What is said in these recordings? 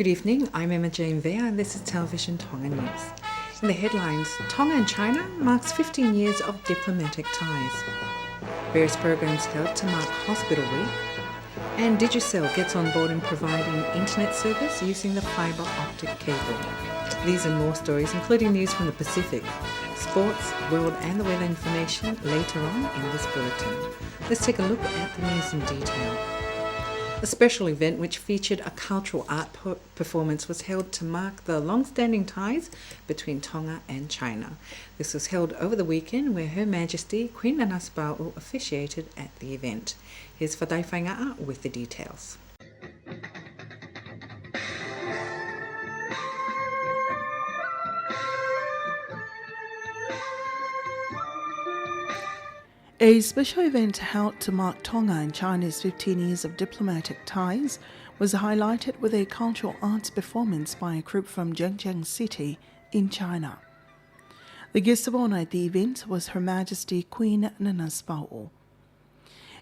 Good evening, I'm Emma Jane Vere and this is Television Tonga News. In the headlines, Tonga and China marks 15 years of diplomatic ties. Various programs held to mark Hospital Week. And Digicel gets on board in providing internet service using the fibre optic cable. These and more stories, including news from the Pacific, sports, world and the weather information later on in this bulletin. Let's take a look at the news in detail. A special event which featured a cultural art performance was held to mark the long-standing ties between Tonga and China. This was held over the weekend where Her Majesty Queen Nanasipa'u officiated at the event. Here's Fatai Whainga'a with the details. A special event held to mark Tonga and China's 15 years of diplomatic ties was highlighted with a cultural arts performance by a group from Zhengzheng City in China. The guest of honor at the event was Her Majesty Queen Nanasipa'u.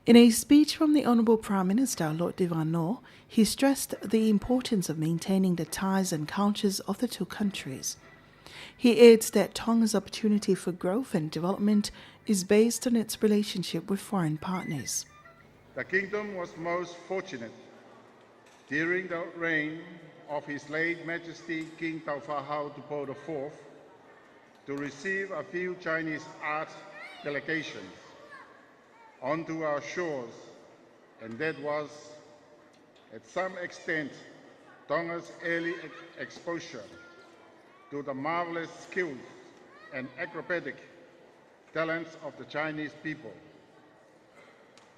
In a speech from the Honourable Prime Minister Lord Devan Naw, he stressed the importance of maintaining the ties and cultures of the two countries. He adds that Tonga's opportunity for growth and development is based on its relationship with foreign partners. The kingdom was most fortunate during the reign of His late Majesty King Taufahau Tupou IV to receive a few Chinese art delegations onto our shores, and that was, at some extent, Tonga's early exposure to the marvelous skills and acrobatic talents of the Chinese people.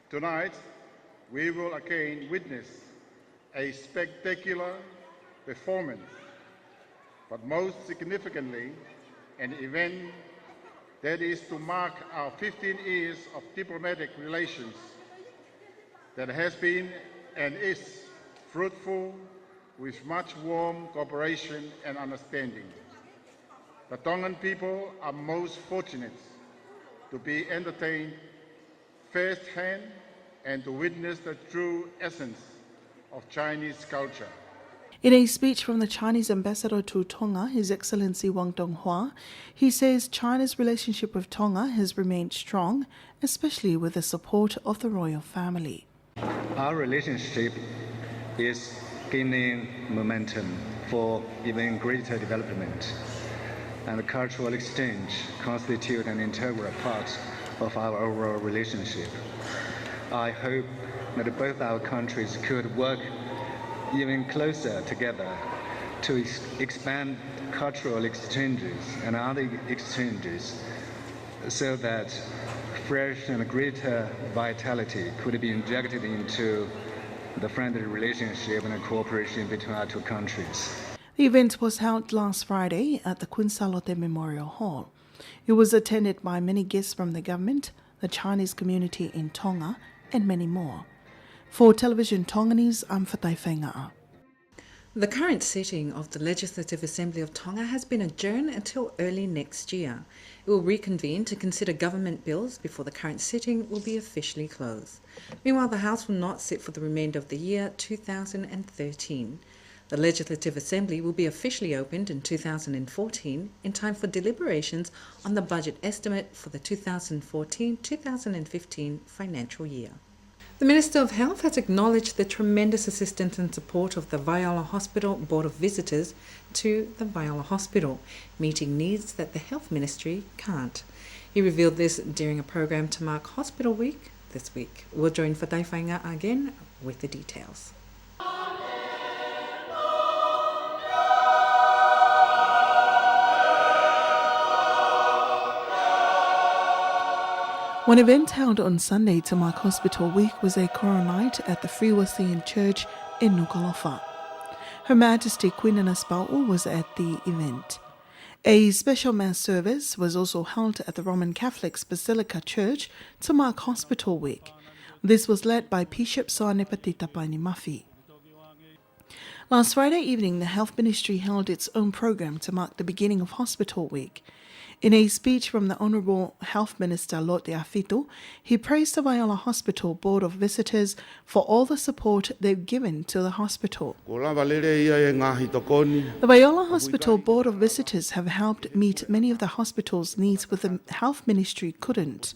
Tonight, we will again witness a spectacular performance, but most significantly, an event that is to mark our 15 years of diplomatic relations that has been and is fruitful with much warm cooperation and understanding. The Tongan people are most fortunate to be entertained firsthand and to witness the true essence of Chinese culture. In a speech from the Chinese ambassador to Tonga, His Excellency Wang Donghua, he says China's relationship with Tonga has remained strong, especially with the support of the royal family. Our relationship is gaining momentum for even greater development, and cultural exchange constitute an integral part of our overall relationship. I hope that both our countries could work even closer together to expand cultural exchanges and other exchanges so that fresh and greater vitality could be injected into the friendly relationship and cooperation between our two countries. The event was held last Friday at the Queen Salote Memorial Hall. It was attended by many guests from the government, the Chinese community in Tonga, and many more. For Television Tonga News, I'm Fatai Whainga'a. The current sitting of the Legislative Assembly of Tonga has been adjourned until early next year. It will reconvene to consider government bills before the current sitting will be officially closed. Meanwhile, the House will not sit for the remainder of the year 2013. The Legislative Assembly will be officially opened in 2014 in time for deliberations on the budget estimate for the 2014-2015 financial year. The Minister of Health has acknowledged the tremendous assistance and support of the Viola Hospital Board of Visitors to the Viola Hospital, meeting needs that the Health Ministry can't. He revealed this during a program to mark Hospital Week this week. We'll join Fatai Whainga'a again with the details. One event held on Sunday to mark Hospital Week was a choral night at the Free Wesleyan Church in Nuku'alofa. Her Majesty Queen Nanasipa'u was at the event. A special Mass service was also held at the Roman Catholics Basilica Church to mark Hospital Week. This was led by Bishop Soanepati Tapaini Mafi. Last Friday evening, the Health Ministry held its own program to mark the beginning of Hospital Week. In a speech from the Honourable Health Minister Lord Afitu, he praised the Viola Hospital Board of Visitors for all the support they've given to the hospital. The Viola Hospital Board of Visitors have helped meet many of the hospital's needs with the Health Ministry couldn't.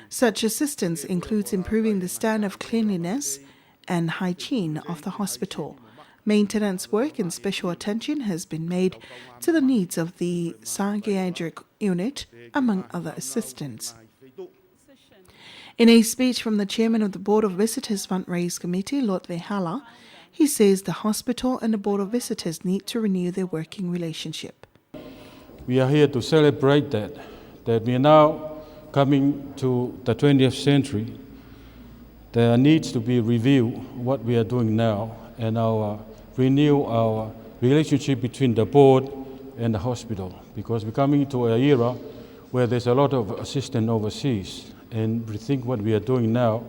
Such assistance includes improving the standard of cleanliness and hygiene of the hospital. Maintenance work and special attention has been made to the needs of the psychiatric unit, among other assistance. In a speech from the chairman of the Board of Visitors Fundraise Committee, Lord Vehala, he says the hospital and the Board of Visitors need to renew their working relationship. We are here to celebrate that we are now coming to the 20th century. There needs to be review what we are doing now and renew our relationship between the board and the hospital, because we're coming to an era where there's a lot of assistance overseas, and we think what we are doing now,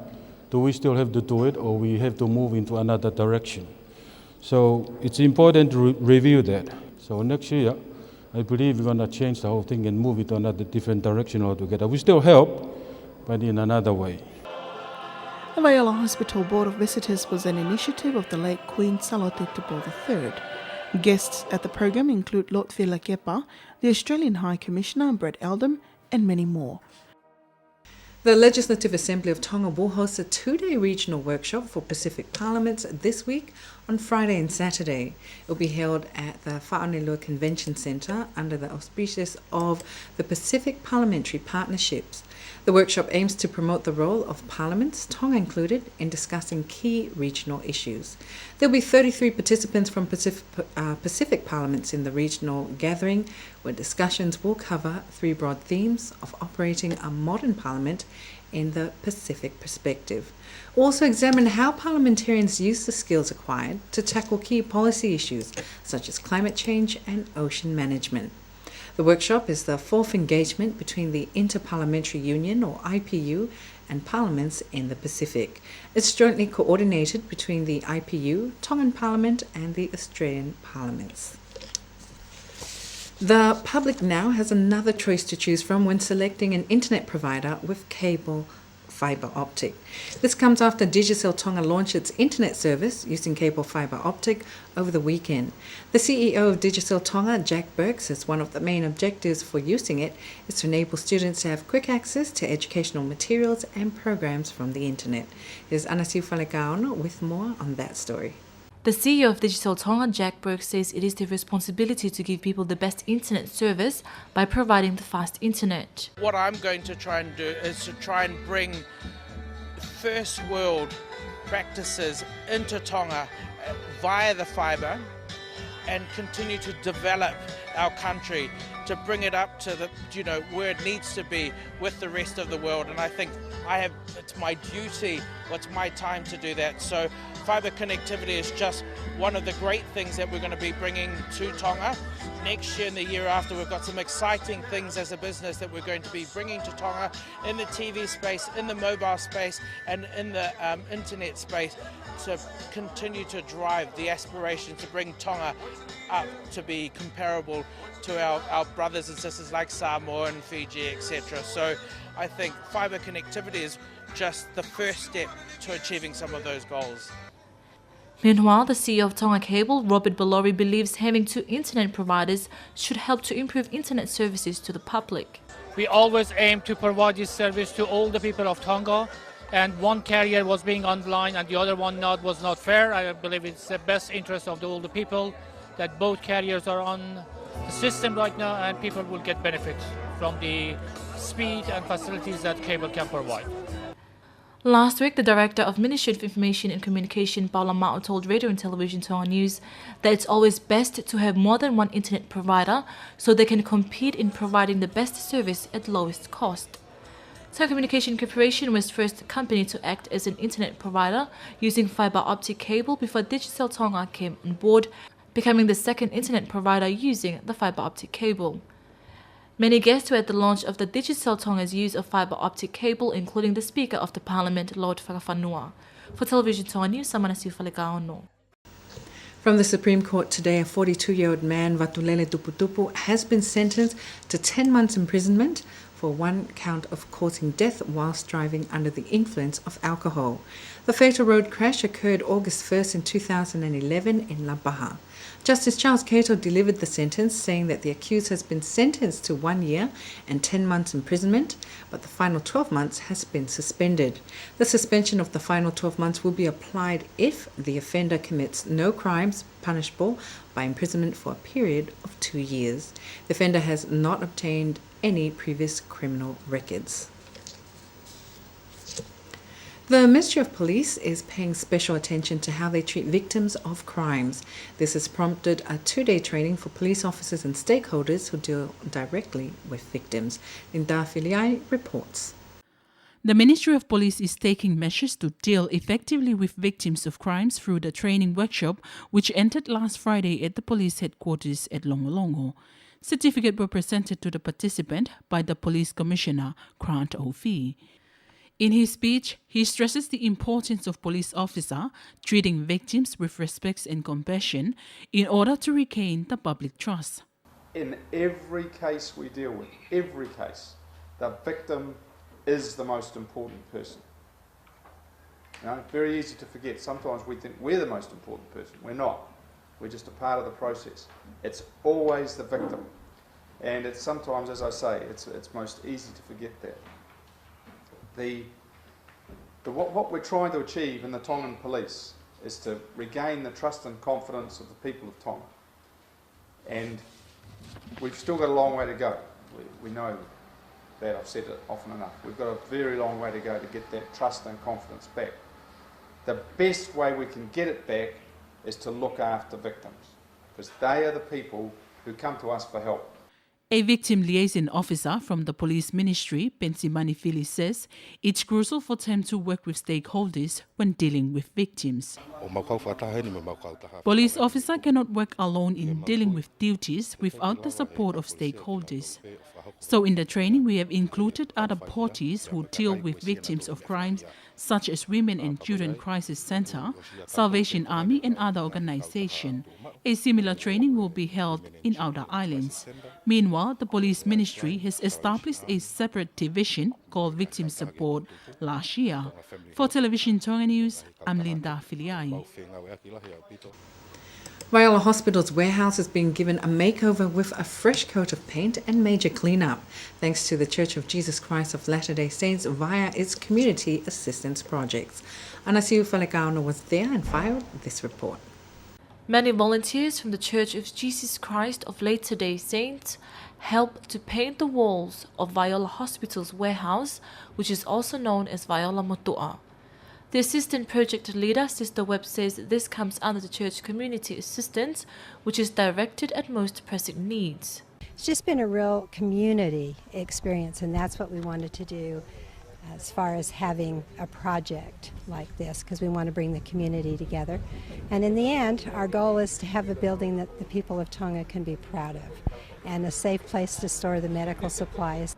do we still have to do it, or we have to move into another direction? So it's important to review that. So next year, I believe we're going to change the whole thing and move it to another different direction altogether. We still help, but in another way. The Viola Hospital Board of Visitors was an initiative of the late Queen Salotitabo III. Guests at the program include Lord Philakepa, the Australian High Commissioner, Brett Eldam, and many more. The Legislative Assembly of Tonga will host a 2-day regional workshop for Pacific Parliaments this week on Friday and Saturday. It will be held at the Whaonelua Convention Centre under the auspices of the Pacific Parliamentary Partnerships. The workshop aims to promote the role of parliaments, Tonga included, in discussing key regional issues. There will be 33 participants from Pacific parliaments in the regional gathering, where discussions will cover 3 broad themes of operating a modern parliament in the Pacific perspective. Also examine how parliamentarians use the skills acquired to tackle key policy issues such as climate change and ocean management. The workshop is the 4th engagement between the Interparliamentary Union, or IPU, and parliaments in the Pacific. It's jointly coordinated between the IPU, Tongan Parliament, and the Australian parliaments. The public now has another choice to choose from when selecting an internet provider with cable fibre optic. This comes after Digicel Tonga launched its internet service using cable fibre optic over the weekend. The CEO of Digicel Tonga, Jack Burke, says one of the main objectives for using it is to enable students to have quick access to educational materials and programs from the internet. Here's Anasiu Falekaono with more on that story. The CEO of Digicel Tonga, Jack Burke, says it is their responsibility to give people the best internet service by providing the fast internet. What I'm going to try and do is to try and bring first world practices into Tonga via the fibre and continue to develop our country to bring it up to the, where it needs to be with the rest of the world. And I think it's my duty, it's my time to do that. So fibre connectivity is just one of the great things that we're going to be bringing to Tonga. Next year and the year after, we've got some exciting things as a business that we're going to be bringing to Tonga in the TV space, in the mobile space, and in the internet space, to continue to drive the aspiration to bring Tonga up to be comparable to our brothers and sisters like Samoa and Fiji, etc. So I think fibre connectivity is just the first step to achieving some of those goals. Meanwhile, the CEO of Tonga Cable, Robert Balori, believes having 2 internet providers should help to improve internet services to the public. We always aim to provide this service to all the people of Tonga, and one carrier was being online and the other one was not fair. I believe it's the best interest of all the people that both carriers are on the system right now, and people will get benefits from the speed and facilities that cable can provide. Last week, the Director of Ministry of Information and Communication, Paula Mao, told Radio and Television Tonga News that it's always best to have more than one internet provider so they can compete in providing the best service at lowest cost. Telecommunication Corporation was the first company to act as an internet provider using fibre optic cable before Digicel Tonga came on board, becoming the second internet provider using the fibre optic cable. Many guests were at the launch of the Digicel Tonga's use of fibre optic cable, including the Speaker of the Parliament, Lord Whakawhanua. For Television Tonga News, I'm Anasiu Falekaono. From the Supreme Court today, a 42-year-old man, Vatulele Tuputupu, has been sentenced to 10 months imprisonment for one count of causing death whilst driving under the influence of alcohol. The fatal road crash occurred August 1st in 2011 in La Baja. Justice Charles Cato delivered the sentence, saying that the accused has been sentenced to 1 year and 10 months imprisonment, but the final 12 months has been suspended. The suspension of the final 12 months will be applied if the offender commits no crimes punishable by imprisonment for a period of 2 years. The offender has not obtained any previous criminal records. The Ministry of Police is paying special attention to how they treat victims of crimes. This has prompted a 2-day training for police officers and stakeholders who deal directly with victims. Linda Filiai reports. The Ministry of Police is taking measures to deal effectively with victims of crimes through the training workshop, which ended last Friday at the police headquarters at Longolongo. Certificates were presented to the participant by the Police Commissioner, Grant O'Fee. In his speech, he stresses the importance of police officers treating victims with respect and compassion in order to regain the public trust. In every case we deal with, every case, the victim is the most important person. You know, very easy to forget. Sometimes we think we're the most important person. We're not. We're just a part of the process. It's always the victim. And it's sometimes, as I say, it's most easy to forget that. What we're trying to achieve in the Tongan police is to regain the trust and confidence of the people of Tonga. And we've still got a long way to go. We know that, I've said it often enough. We've got a very long way to go to get that trust and confidence back. The best way we can get it back is to look after victims, because they are the people who come to us for help. A victim liaison officer from the police ministry, Pensimani Fili, says it's crucial for them to work with stakeholders when dealing with victims. Police officers cannot work alone in dealing with duties without the support of stakeholders. So in the training, we have included other parties who deal with victims of crimes, such as Women and Children Crisis Center, Salvation Army and other organizations. A similar training will be held in outer islands. Meanwhile, the police ministry has established a separate division called Victim Support last year. For Television Tonga News, I'm Linda Filiai. Viola Hospital's warehouse has been given a makeover with a fresh coat of paint and major clean-up, thanks to the Church of Jesus Christ of Latter-day Saints via its community assistance projects. Anasiu Falekauna was there and filed this report. Many volunteers from the Church of Jesus Christ of Latter-day Saints helped to paint the walls of Viola Hospital's warehouse, which is also known as Viola Motua. The assistant project leader, Sister Webb, says this comes under the church community assistance, which is directed at most pressing needs. It's just been a real community experience, and that's what we wanted to do as far as having a project like this, because we want to bring the community together. And in the end, our goal is to have a building that the people of Tonga can be proud of, and a safe place to store the medical supplies.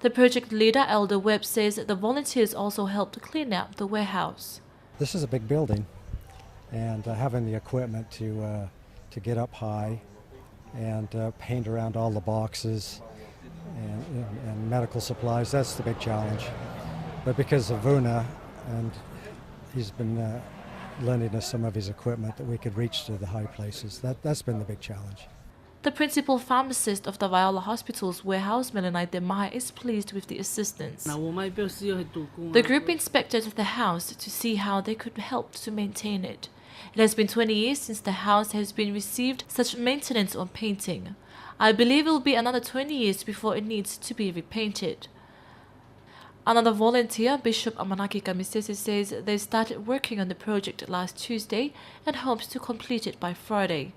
The project leader, Elder Webb, says the volunteers also helped clean up the warehouse. This is a big building, and having the equipment to get up high and paint around all the boxes and medical supplies, that's the big challenge. But because of Vuna, and he's been lending us some of his equipment, that we could reach to the high places, that's been the big challenge. The principal pharmacist of the Viola Hospital's warehouse, Melanite Demai, is pleased with the assistance. The group inspected the house to see how they could help to maintain it. It has been 20 years since the house has been received such maintenance or painting. I believe it will be another 20 years before it needs to be repainted. Another volunteer, Bishop Amanaki Kamisese, says they started working on the project last Tuesday and hopes to complete it by Friday.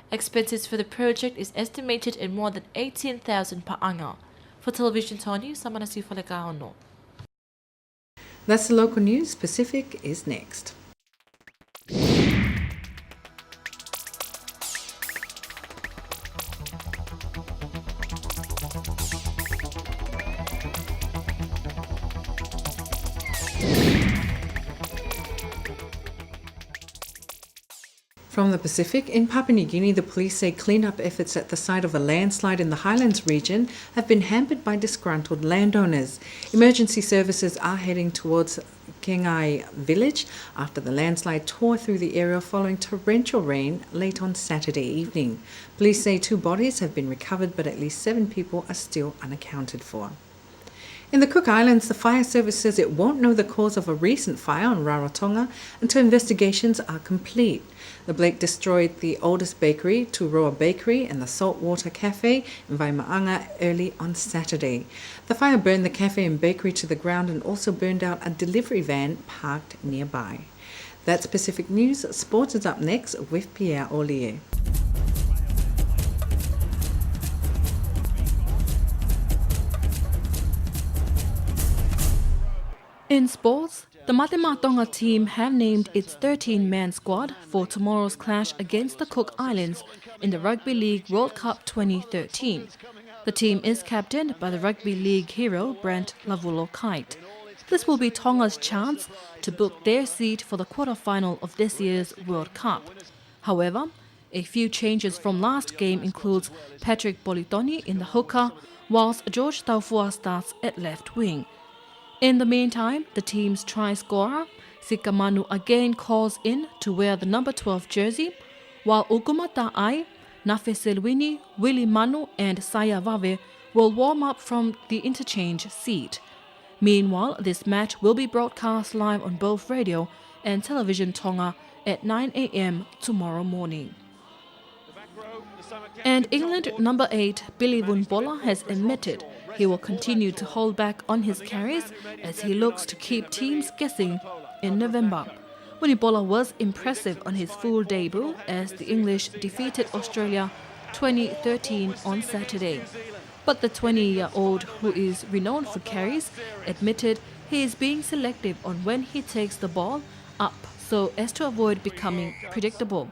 Expenses for the project is estimated at more than 18,000 per anga. For Television Tonga News, I'm Anasiu Falekauna. That's the local news. Pacific is next. From the Pacific, in Papua New Guinea, the police say clean-up efforts at the site of a landslide in the Highlands region have been hampered by disgruntled landowners. Emergency services are heading towards Kengai village after the landslide tore through the area following torrential rain late on Saturday evening. Police say 2 bodies have been recovered, but at least 7 people are still unaccounted for. In the Cook Islands, the fire service says it won't know the cause of a recent fire on Rarotonga until investigations are complete. The Blake destroyed the oldest bakery, Turoa Bakery, and the Saltwater Cafe in Waimaanga early on Saturday. The fire burned the cafe and bakery to the ground and also burned out a delivery van parked nearby. That's Pacific News. Sports is up next with Pierre Ollier. In sports, the Matema Tonga team have named its 13-man squad for tomorrow's clash against the Cook Islands in the Rugby League World Cup 2013. The team is captained by the Rugby League hero Brent Lavulo-Kite. This will be Tonga's chance to book their seat for the quarter-final of this year's World Cup. However, a few changes from last game includes Patrick Bolitoni in the hooker, whilst George Taufua starts at left wing. In the meantime, the team's try scorer, Sika Manu, again calls in to wear the number 12 jersey, while Uguma Ta'ai, Nafe Selwini, Willie Manu and Saya Vave will warm up from the interchange seat. Meanwhile, this match will be broadcast live on both radio and television Tonga at 9 a.m. tomorrow morning. And England number 8, Billy Vunipola, has admitted he will continue to hold back on his carries as he looks to keep teams guessing in November. Vunipola was impressive on his full debut as the English defeated Australia 2013 on Saturday. But the 20-year-old, who is renowned for carries, admitted he is being selective on when he takes the ball up so as to avoid becoming predictable.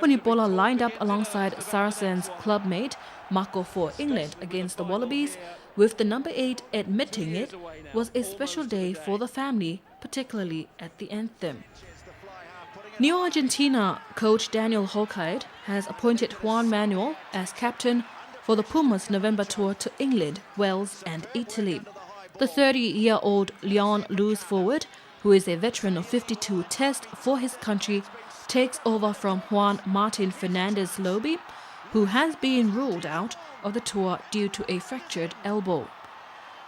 Vunipola lined up alongside Saracens clubmate Mako for England against the Wallabies, with the number 8 admitting it was a special day for the family, particularly at the anthem. New Argentina coach Daniel Holkide has appointed Juan Manuel as captain for the Pumas' November tour to England, Wales and Italy. The 30-year-old Lyon loose forward, who is a veteran of 52 tests for his country, takes over from Juan Martin Fernandez Lobi, who has been ruled out of the tour due to a fractured elbow.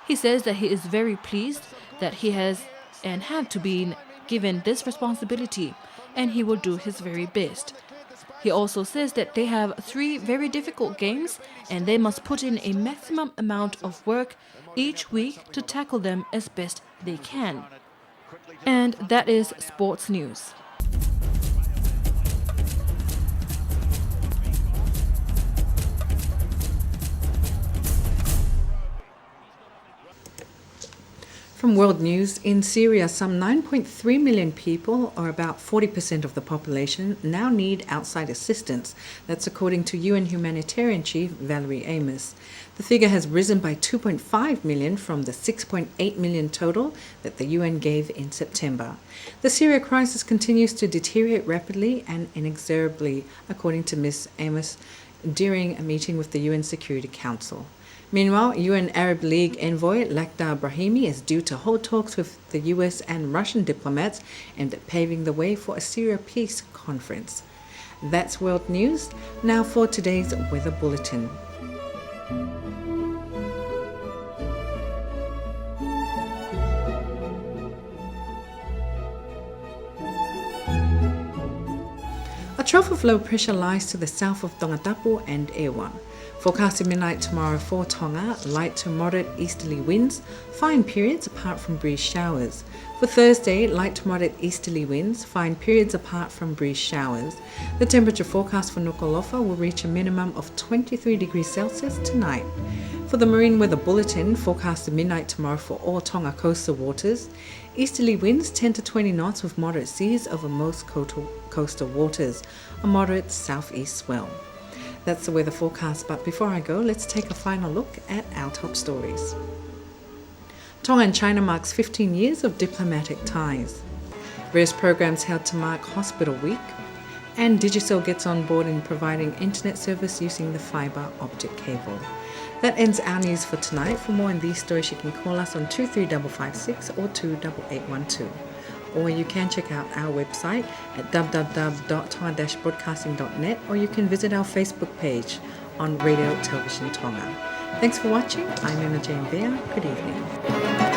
He says that he is very pleased that he has and have to be given this responsibility, and he will do his very best. He also says that they have 3 very difficult games and they must put in a maximum amount of work each week to tackle them as best they can. And that is sports news. From World News, in Syria, some 9.3 million people, or about 40% of the population, now need outside assistance. That's according to UN Humanitarian Chief Valerie Amos. The figure has risen by 2.5 million from the 6.8 million total that the UN gave in September. The Syria crisis continues to deteriorate rapidly and inexorably, according to Ms. Amos, during a meeting with the UN Security Council. Meanwhile, UN Arab League envoy Lakhdar Brahimi is due to hold talks with the US and Russian diplomats aimed at paving the way for a Syria peace conference. That's World News. Now for today's weather bulletin. A trough of low pressure lies to the south of Tongatapu and Ewa. Forecasted midnight tomorrow for Tonga, light to moderate easterly winds, fine periods apart from breeze showers. For Thursday, light to moderate easterly winds, fine periods apart from breeze showers. The temperature forecast for Nuku'alofa will reach a minimum of 23 degrees Celsius tonight. For the Marine Weather Bulletin, forecasted midnight tomorrow for all Tonga coastal waters, easterly winds 10 to 20 knots with moderate seas over most coastal waters, a moderate southeast swell. That's the weather forecast, but before I go, let's take a final look at our top stories. Tonga and China marks 15 years of diplomatic ties. Various programs held to mark Hospital Week. and Digicel gets on board in providing internet service using the fibre optic cable. That ends our news for tonight. For more on these stories, you can call us on 23556 or 28812. Or you can check out our website at www.tonga-broadcasting.net, or you can visit our Facebook page on Radio Television Tonga. Thanks for watching. I'm Emma Jane Bear. Good evening.